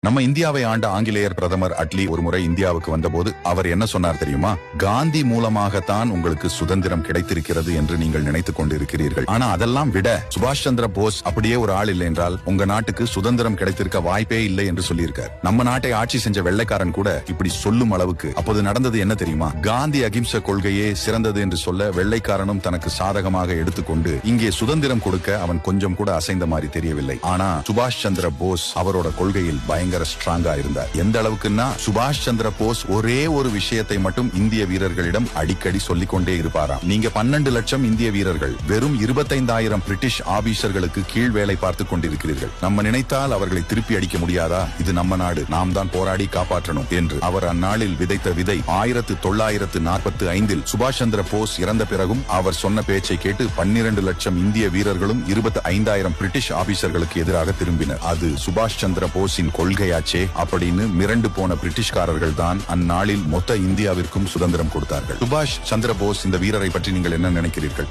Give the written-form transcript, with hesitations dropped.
நம்ம இந்தியாவை ஆண்ட ஆங்கிலேயர் பிரதமர் அட்லி ஒருமுறை இந்தியாவுக்கு வந்தபோது அவர் என்ன சொன்னார் தெரியுமா? காந்தி மூலமாகத்தான் உங்களுக்கு சுதந்திரம் கிடைத்திருக்கிறது என்று நீங்கள் நினைத்துக் கொண்டிருக்கிறீர்கள். ஆனா அதெல்லாம் விட சுபாஷ் சந்திர போஸ் அப்படியே ஒரு ஆள் இல்லை என்றால் உங்க நாட்டுக்கு சுதந்திரம் கிடைத்திருக்க வாய்ப்பே இல்லை என்று சொல்லியிருக்கார். நம்ம நாட்டை ஆட்சி செஞ்ச வெள்ளைக்காரன் கூட இப்படி சொல்லும் அளவுக்கு அப்போது நடந்தது என்ன தெரியுமா? காந்தி அகிம்சை கொள்கையே சிறந்தது என்று சொல்ல வெள்ளைக்காரனும் தனக்கு சாதகமாக எடுத்துக்கொண்டு இங்கே சுதந்திரம் கொடுக்க அவன் கொஞ்சம் கூட அசைந்த மாதிரி தெரியவில்லை. ஆனா சுபாஷ் சந்திர போஸ் அவரோட கொள்கையில் பயங்கர ஸ்ட்ராங்கா இருந்தார். எந்த அளவுக்குன்னா சுபாஷ் சந்திர போஸ் ஒரே ஒரு விஷயத்தை மட்டும் இந்திய வீரர்களிடம் அடிக்கடி சொல்லிக் கொண்டே இருப்பாராம். நீங்க 12 லட்சம் இந்திய வீரர்கள் வெறும் 25,000 பிரிட்டிஷ் ஆபீசர்களுக்கு கீழ் வேலை பார்த்துக் கொண்டிருக்கிறீர்கள். நம்ம நினைத்தால் அவர்களை திருப்பி அடிக்க முடியாதா? இது நம்ம நாடு, நாம் தான் போராடி காப்பாற்றணும் என்று அவர் அந்நாளில் விதைத்த விதை 1945 சுபாஷ் சந்திர போஸ் இறந்த பிறகும் அவர் சொன்ன பேச்சை கேட்டு 12 லட்சம் இந்திய வீரர்களும் 25,000 பிரிட்டிஷ் ஆபீசர்களுக்கு எதிராக திரும்பினர். அது சுபாஷ் சந்திர போஸின் கொள்கையாச்சே அப்படின்னு மிரண்டு போன பிரிட்டிஷ்காரர்கள் தான் அந்நாளில் மொத்த இந்தியாவிற்கும் சுதந்திரம் கொடுத்தார்கள். சுபாஷ் சந்திர போஸ் இந்த வீரரை பற்றி நீங்கள் என்ன நினைக்கிறீர்கள்?